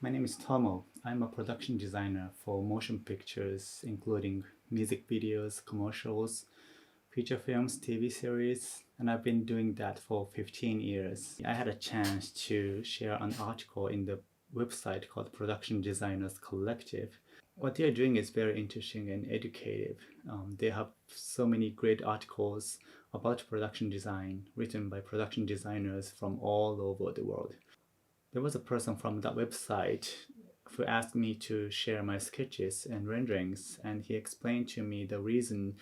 My name is Tomo. I'm a production designer for motion pictures, including music videos, commercials, feature films, TV series, and I've been doing that for 15 years. I had a chance to share an article in the website called Production Designers Collective. What they are doing is very interesting and educative. They have so many great articles about production design written by production designers from all over the world. There was a person from that website who asked me to share my sketches and renderings, and he explained to me the reason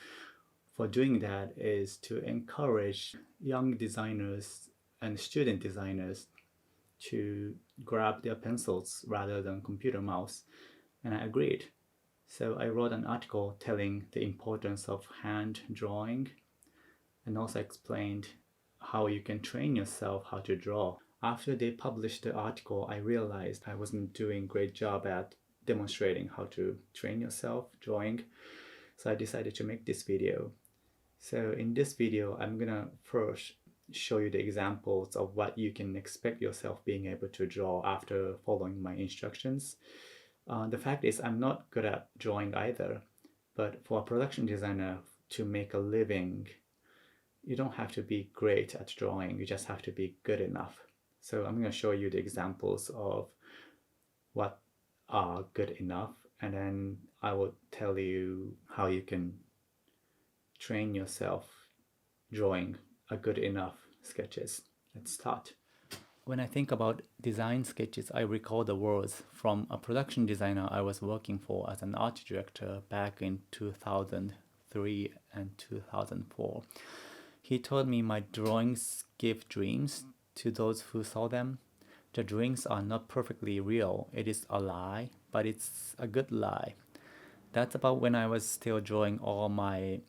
for doing that is to encourage young designers and student designers to grab their pencils rather than computer mouse. And I agreed. So I wrote an article telling the importance of hand drawing and also explained how you can train yourself how to draw. After they published the article, I realized I wasn't doing a great job at demonstrating how to train yourself drawing. So I decided to make this video. So in this video, I'm gonna first show you the examples of what you can expect yourself being able to draw after following my instructions. The fact is I'm not good at drawing either, but for a production designer to make a living, you don't have to be great at drawing, you just have to be good enough. So I'm going to show you the examples of what are good enough, and then I will tell you how you can train yourself drawing a good enough sketches. Let's start. When I think about design sketches, I recall the words from a production designer I was working for as an art director back in 2003 and 2004. He told me my drawings give dreams to those who saw them. The drawings are not perfectly real. It is a lie, but it's a good lie. That's about when I was still drawing all my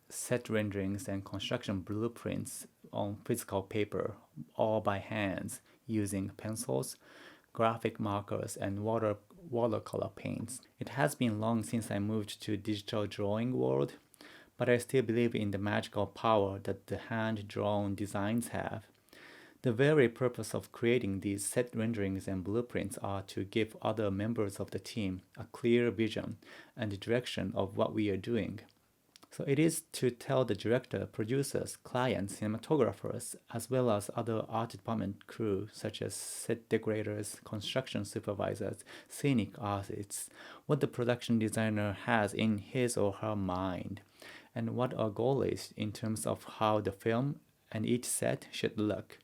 set renderings and construction blueprints on physical paper, all by hands, using pencils, graphic markers, and watercolor paints. It has been long since I moved to digital drawing world, but I still believe in the magical power that the hand-drawn designs have. The very purpose of creating these set renderings and blueprints are to give other members of the team a clear vision and direction of what we are doing. So it is to tell the director, producers, clients, cinematographers, as well as other art department crew such as set decorators, construction supervisors, scenic artists, what the production designer has in his or her mind, and what our goal is in terms of how the film and each set should look.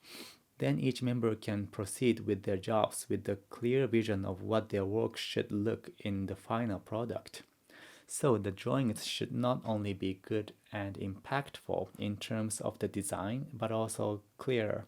Then each member can proceed with their jobs with the clear vision of what their work should look in the final product. So the drawings should not only be good and impactful in terms of the design, but also clear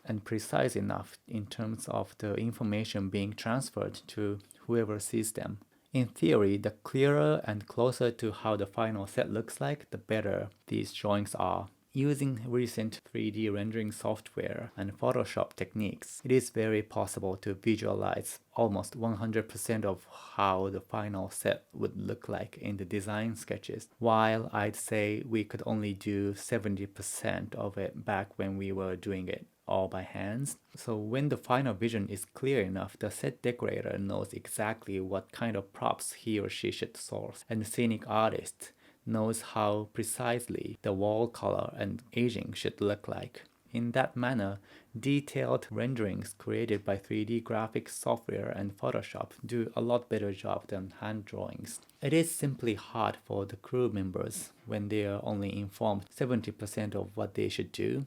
and precise enough in terms of the information being transferred to whoever sees them. In theory, the clearer and closer to how the final set looks like, the better these drawings are. Using recent 3D rendering software and Photoshop techniques, it is very possible to visualize almost 100% of how the final set would look like in the design sketches, while I'd say we could only do 70% of it back when we were doing it all by hands. So when the final vision is clear enough, the set decorator knows exactly what kind of props he or she should source, and the scenic artist knows how precisely the wall color and aging should look like. In that manner, detailed renderings created by 3D graphics software and Photoshop do a lot better job than hand drawings. It is simply hard for the crew members, when they are only informed 70% of what they should do,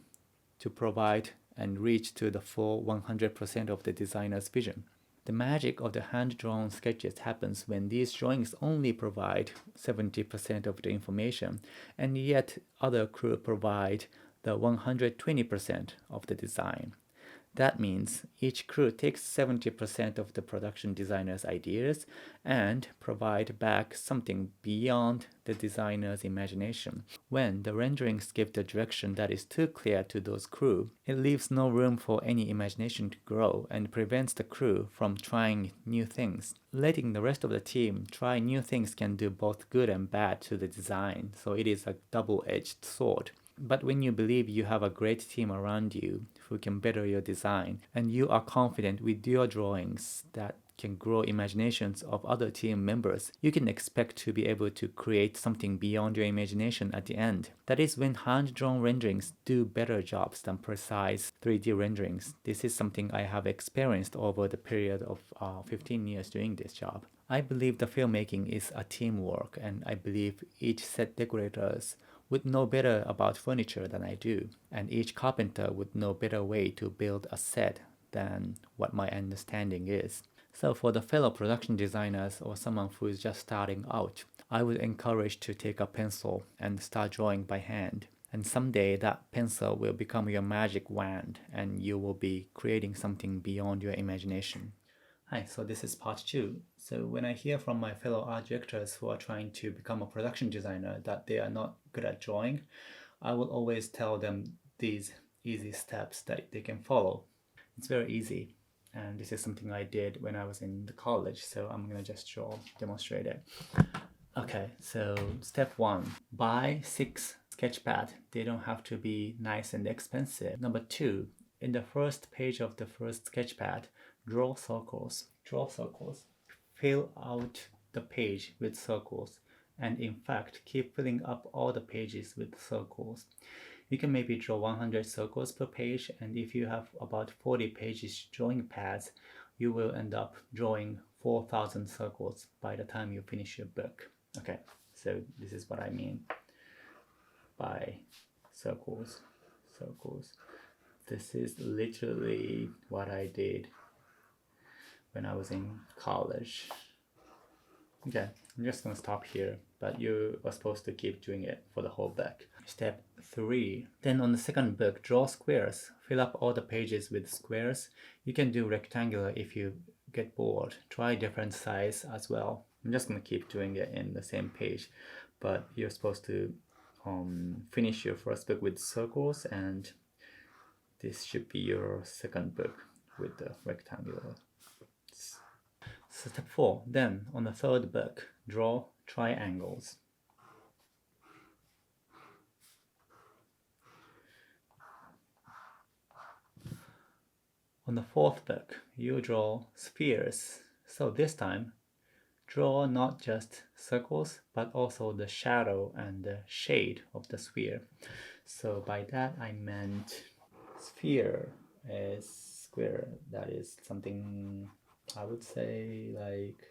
to provide and reach to the full 100% of the designer's vision. The magic of the hand-drawn sketches happens when these drawings only provide 70% of the information, and yet other crew provide the 120% of the design. That means each crew takes 70% of the production designer's ideas and provide back something beyond the designer's imagination. When the renderings give the direction that is too clear to those crew, it leaves no room for any imagination to grow and prevents the crew from trying new things. Letting the rest of the team try new things can do both good and bad to the design, so it is a double-edged sword. But when you believe you have a great team around you who can better your design, and you are confident with your drawings that can grow imaginations of other team members, you can expect to be able to create something beyond your imagination at the end. That is when hand-drawn renderings do better jobs than precise 3D renderings. This is something I have experienced over the period of 15 years doing this job. I believe the filmmaking is a teamwork, and I believe each set decorators would know better about furniture than I do, and each carpenter would know better way to build a set than what my understanding is. So for the fellow production designers or someone who is just starting out, I would encourage to take a pencil and start drawing by hand. And someday that pencil will become your magic wand and you will be creating something beyond your imagination. Hi, so this is part 2. So when I hear from my fellow art directors who are trying to become a production designer that they are not good at drawing, I will always tell them these easy steps that they can follow. It's very easy, and this is something I did when I was in the college, so I'm gonna just demonstrate it. Okay, so step 1, buy 6 sketch pad. They don't have to be nice and expensive. Number 2, in the first page of the first sketch pad, draw circles. Draw circles. Fill out the page with circles, and in fact, keep filling up all the pages with circles. You can maybe draw 100 circles per page, and if you have about 40 pages drawing pads, you will end up drawing 4,000 circles by the time you finish your book. Okay, so this is what I mean by circles. This is literally what I did when I was in college. Okay, I'm just gonna stop here, but you are supposed to keep doing it for the whole book. Step 3. Then on the second book, draw squares. Fill up all the pages with squares. You can do rectangular if you get bored. Try different size as well. I'm just gonna keep doing it in the same page, but you're supposed to finish your first book with circles, and this should be your second book with the rectangular. So step 4. Then on the third book, draw triangles. On the fourth book, you draw spheres. So this time, draw not just circles, but also the shadow and the shade of the sphere. So by that I meant sphere is square. That is something I would say like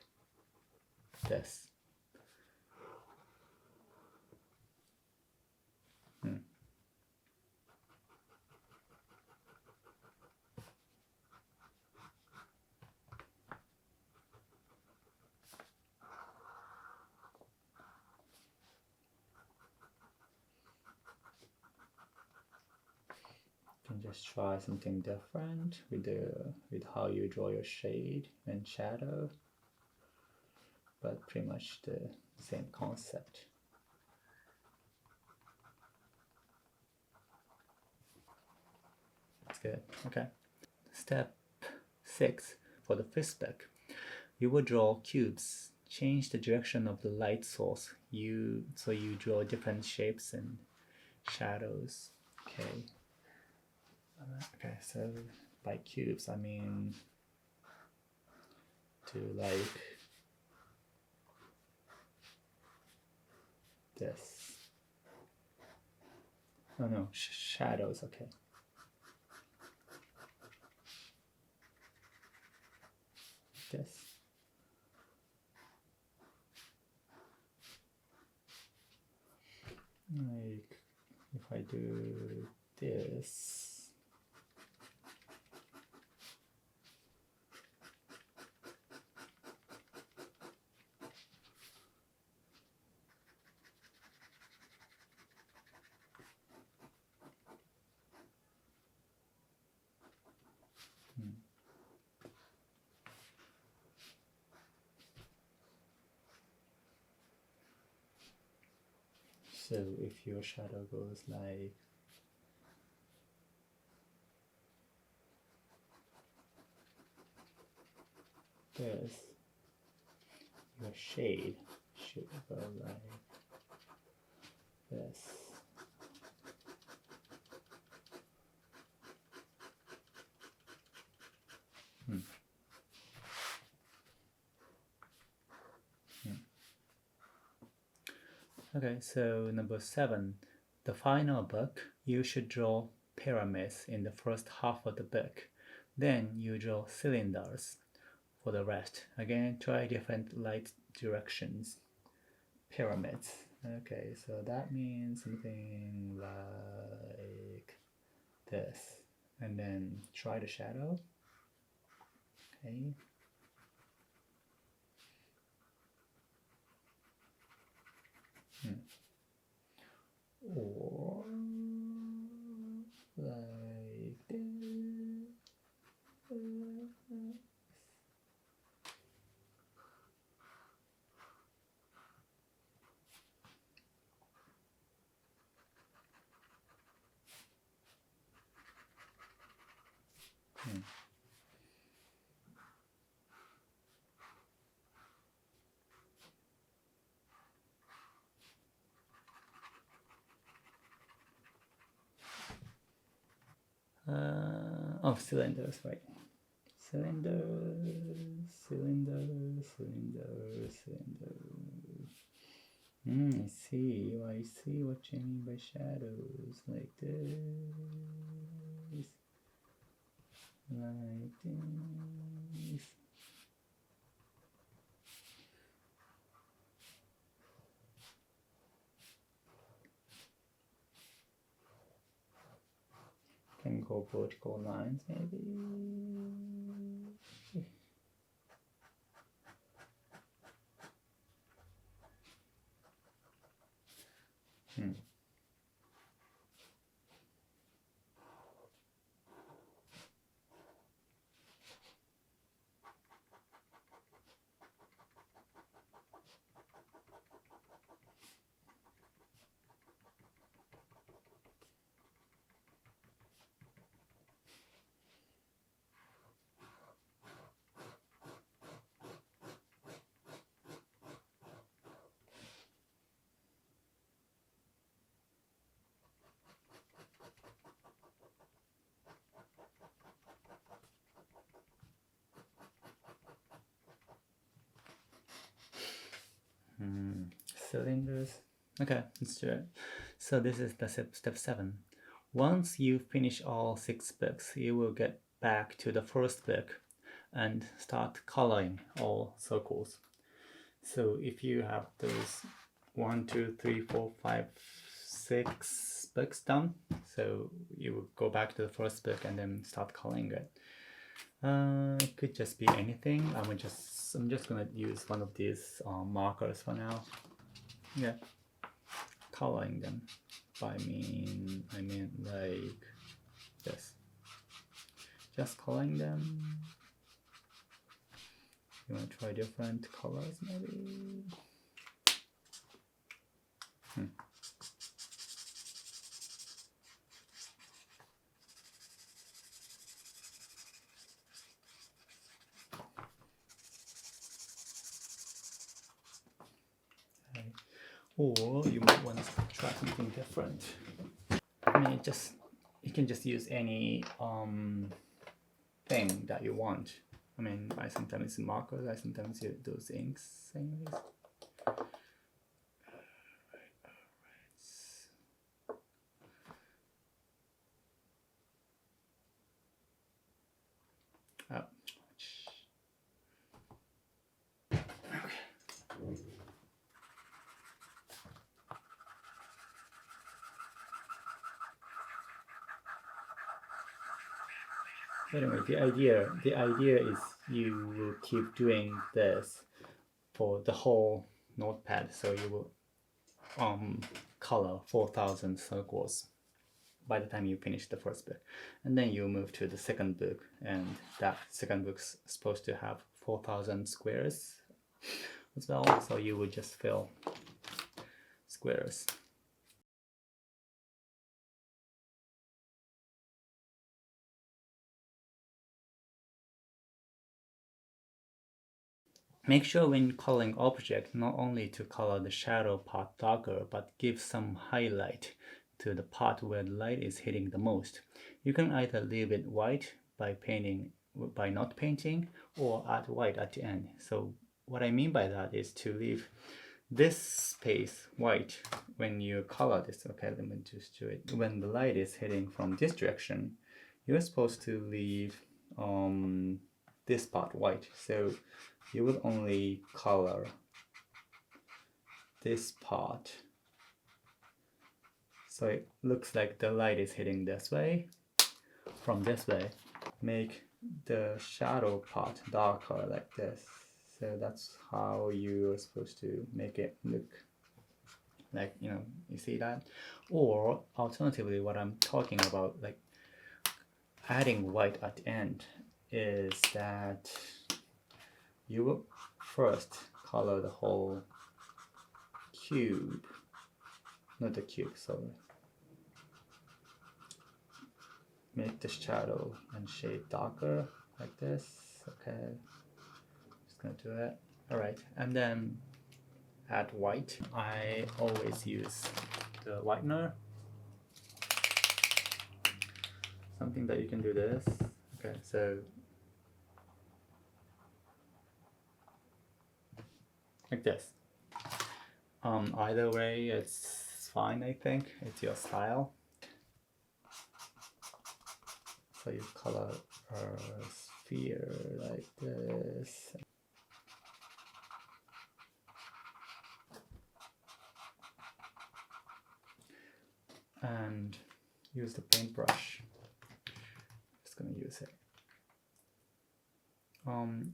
this. You can just try something different with how you draw your shade and shadow, but pretty much the same concept. That's good. Okay. Step 6. For the fifth book, you will draw cubes. Change the direction of the light source. So you draw different shapes and shadows. Okay. Okay, so by cubes I mean to like this. Oh no, shadows, okay. This. Like if I do this. So if your shadow goes like this, your shade should go like this. Okay, so number 7. The final book, you should draw pyramids in the first half of the book. Then you draw cylinders for the rest. Again, try different light directions. Pyramids. Okay, so that means something like this. And then try the shadow. Okay. Or like this. Oh, cylinders, right? Cylinders, cylinders, cylinders, cylinders. I see. I see what you mean by shadows, like this, like this. Can go vertical lines, maybe. Cylinders. Okay, let's do it. So this is the step 7. Once you finish all 6 books, you will get back to the first book and start coloring all circles. So if you have those 1, 2, 3, 4, 5, 6 books done, so you will go back to the first book and then start coloring it. It could just be anything. I'm just gonna use one of these markers for now. Yeah, coloring them. I mean like this. Just coloring them. You want to try different colors, maybe? Okay. Or you might want to try something different. I mean, you can just use any thing that you want. I mean, I sometimes use markers, I sometimes use those inks anyways. Anyway, the idea is you will keep doing this for the whole notepad, so you will color 4,000 circles by the time you finish the first book, and then you move to the second book, and that second book's supposed to have 4,000 squares as well, so you would just fill squares. Make sure when coloring object not only to color the shadow part darker, but give some highlight to the part where the light is hitting the most. You can either leave it white by not painting, or add white at the end. So what I mean by that is to leave this space white, when you color this, okay, let me just do it. When the light is hitting from this direction, you're supposed to leave this part white. So you will only color this part. So it looks like the light is hitting this way, from this way. Make the shadow part darker like this. So that's how you're supposed to make it look like, you know, you see that? Or alternatively, what I'm talking about, like adding white at the end, is that you will first color the whole cube, not the cube, sorry. Make the shadow and shade darker like this. Okay, just gonna do it. All right, and then add white. I always use the whitener. Something that you can do this. Okay, so like this. Either way, it's fine. I think it's your style. So you color a sphere like this. And use the paintbrush. Just gonna use it.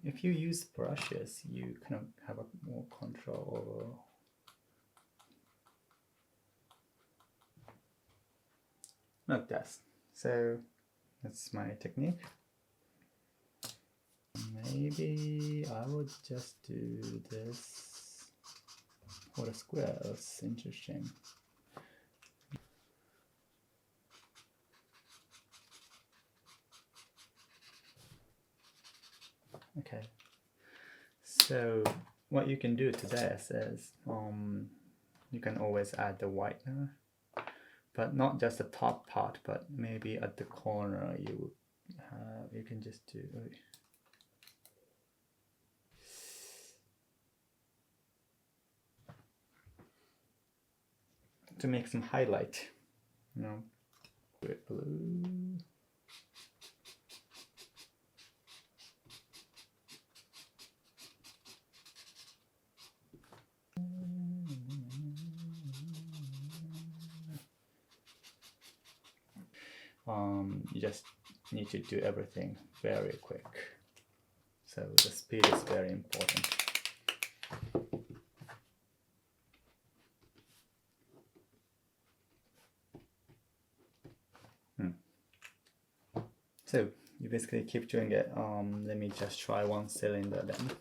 If you use brushes, you kind of have a more control over. Like this. So that's my technique. Maybe I would just do this for the squares. Interesting. Okay. So what you can do to this is you can always add the whitener, but not just the top part, but maybe at the corner you can just do. To make some highlight, you know, do it blue. You just need to do everything very quick. So the speed is very important. So you basically keep doing it. Let me just try one cylinder then.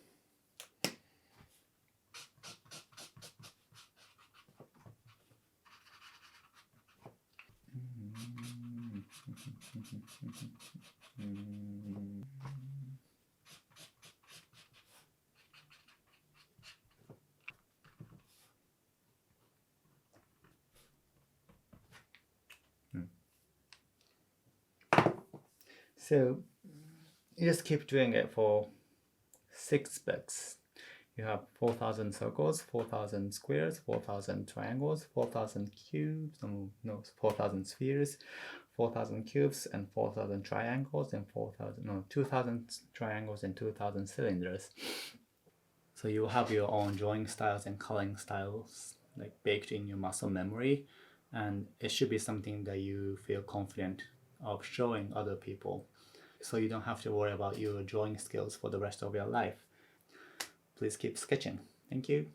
So you just keep doing it for 6 bits. You have 4,000 circles, 4,000 squares, 4,000 triangles, 4,000 cubes, no, 4,000 spheres, 4,000 cubes, and 4,000 triangles, and 2,000 triangles and 2,000 cylinders. So you have your own drawing styles and coloring styles like baked in your muscle memory, and it should be something that you feel confident of showing other people. So you don't have to worry about your drawing skills for the rest of your life. Please keep sketching. Thank you.